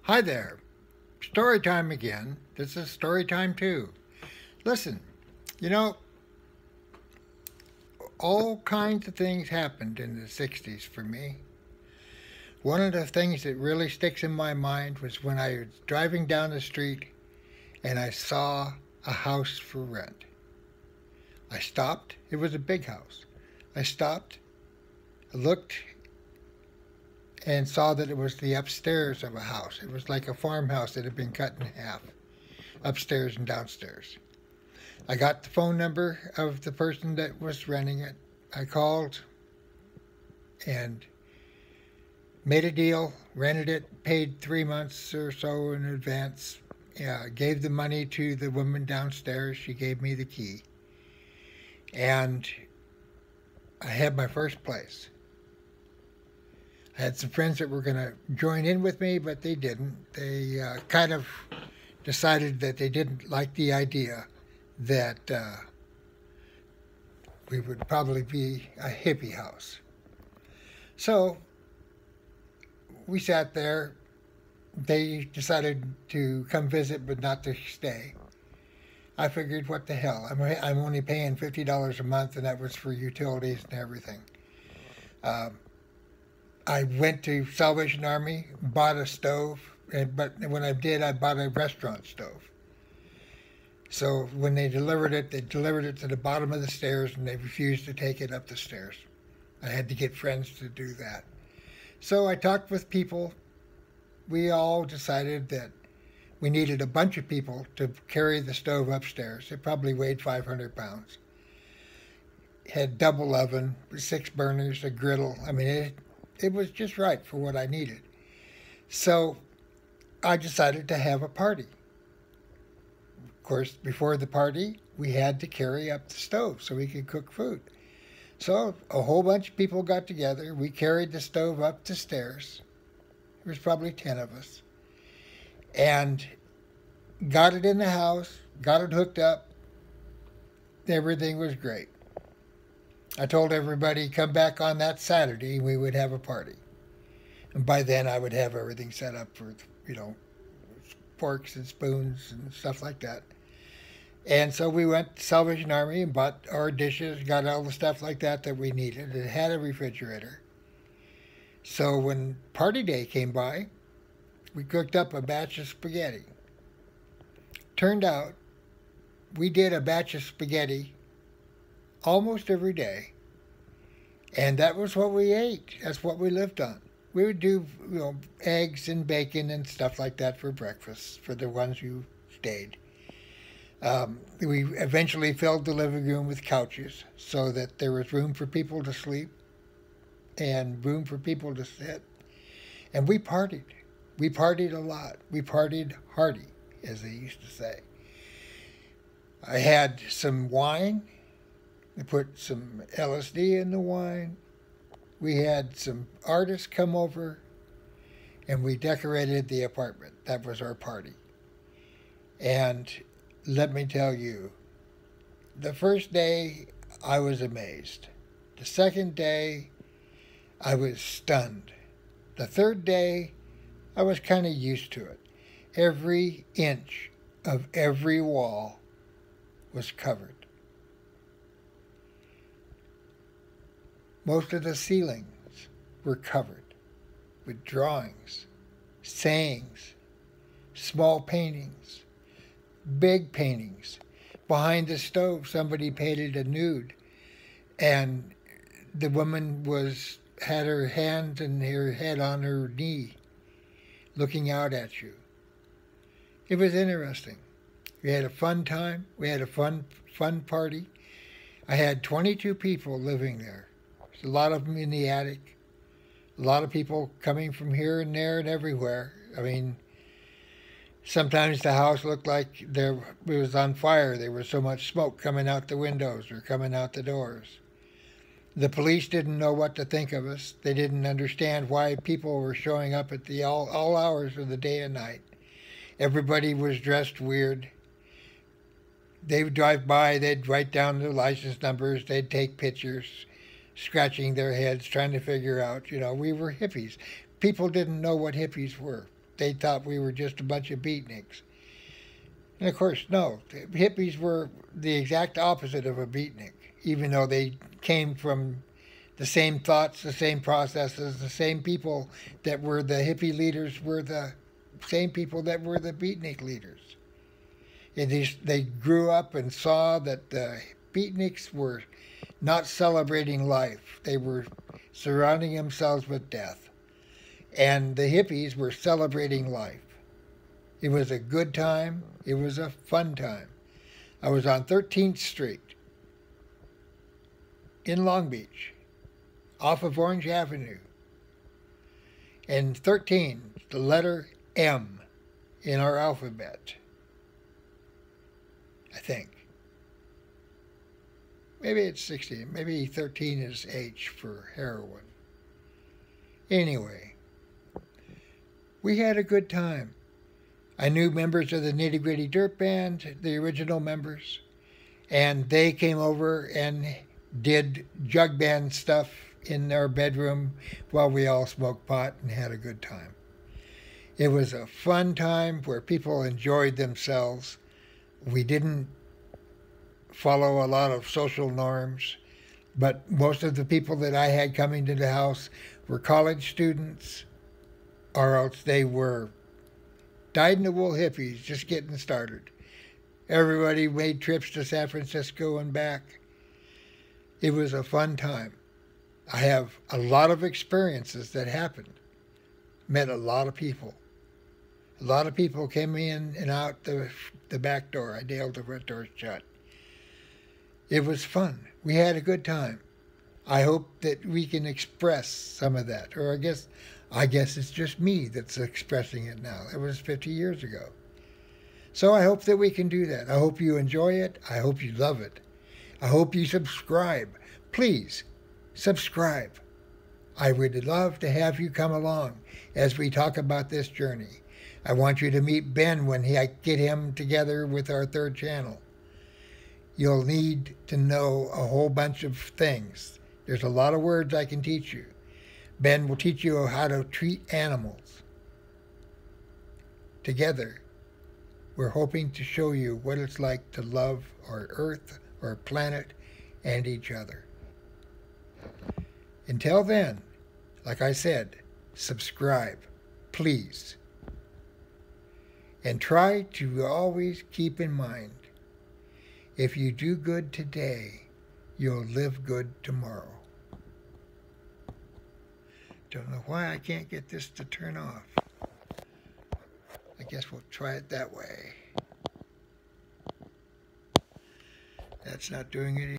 Hi there. Story time again. This is story time too. Listen, you know, all kinds of things happened in the 60s for me. One of the things that really sticks in my mind was when I was driving down the street and I saw a house for rent. I stopped. It was a big house. I stopped, looked, and saw that it was the upstairs of a house. It was like a farmhouse that had been cut in half, upstairs and downstairs. I got the phone number of the person that was renting it. I called and made a deal, rented it, paid 3 months or so in advance, gave the money to the woman downstairs. She gave me the key. And I had my first place. I had some friends that were going to join in with me, but they didn't. They kind of decided that they didn't like the idea that we would probably be a hippie house. So we sat there. They decided to come visit, but not to stay. I figured, what the hell? I'm only paying $50 a month, and that was for utilities and everything. I went to Salvation Army, bought a stove, but when I did, I bought a restaurant stove. So when they delivered it to the bottom of the stairs, and they refused to take it up the stairs. I had to get friends to do that. So I talked with people. We all decided that we needed a bunch of people to carry the stove upstairs. It probably weighed 500 pounds. It had double oven, 6 burners, a griddle. I mean, it was just right for what I needed. So I decided to have a party. Of course, before the party, we had to carry up the stove so we could cook food. So a whole bunch of people got together. We carried the stove up the stairs. There was probably 10 of us. And got it in the house, got it hooked up. Everything was great. I told everybody, come back on that Saturday, we would have a party. And by then I would have everything set up for, forks and spoons and stuff like that. And so we went to Salvation Army and bought our dishes, got all the stuff like that we needed. It had a refrigerator. So when party day came by, we cooked up a batch of spaghetti. Turned out we did a batch of spaghetti almost every day, and that was what we ate. That's what we lived on. We would do, eggs and bacon and stuff like that for breakfast for the ones who stayed. We eventually filled the living room with couches so that there was room for people to sleep and room for people to sit. And we partied. We partied a lot. We partied hearty, as they used to say. I had some wine. We put some LSD in the wine. We had some artists come over, and we decorated the apartment. That was our party. And let me tell you, the first day I was amazed. The second day I was stunned. The third day I was kind of used to it. Every inch of every wall was covered. Most of the ceilings were covered with drawings, sayings, small paintings, big paintings. Behind the stove, somebody painted a nude, and the woman had her hand and her head on her knee, looking out at you. It was interesting. We had a fun time. We had a fun party. I had 22 people living there. A lot of them in the attic. A lot of people coming from here and there and everywhere. I mean, sometimes the house looked like it was on fire. There was so much smoke coming out the windows or coming out the doors. The police didn't know what to think of us. They didn't understand why people were showing up at the all hours of the day and night. Everybody was dressed weird. They would drive by, they'd write down their license numbers, they'd take pictures, scratching their heads, trying to figure out, we were hippies. People didn't know what hippies were. they thought we were just a bunch of beatniks. And of course, no, the hippies were the exact opposite of a beatnik, even though they came from the same thoughts, the same processes, the same people that were the hippie leaders were the same people that were the beatnik leaders. And they grew up and saw that the beatniks were not celebrating life. They were surrounding themselves with death. And the hippies were celebrating life. It was a good time. It was a fun time. I was on 13th Street in Long Beach, off of Orange Avenue. And 13, the letter M in our alphabet, I think. Maybe it's 16. Maybe 13 is H for heroin. Anyway, we had a good time. I knew members of the Nitty Gritty Dirt Band, the original members, and they came over and did jug band stuff in our bedroom while we all smoked pot and had a good time. It was a fun time where people enjoyed themselves. We didn't follow a lot of social norms, but most of the people that I had coming to the house were college students, or else they were dyed-in-the-wool hippies just getting started. Everybody made trips to San Francisco and back. It was a fun time. I have a lot of experiences that happened. Met a lot of people. A lot of people came in and out the back door. I nailed the front door shut. It was fun. We had a good time. I hope that we can express some of that. Or I guess it's just me that's expressing it now. That was 50 years ago. So I hope that we can do that. I hope you enjoy it. I hope you love it. I hope you subscribe. Please, subscribe. I would love to have you come along as we talk about this journey. I want you to meet Ben when I get him together with our third channel. You'll need to know a whole bunch of things. There's a lot of words I can teach you. Ben will teach you how to treat animals. Together, we're hoping to show you what it's like to love our earth, our planet, and each other. Until then, like I said, subscribe, please. And try to always keep in mind, if you do good today, you'll live good tomorrow. Don't know why I can't get this to turn off. I guess we'll try it that way. That's not doing it.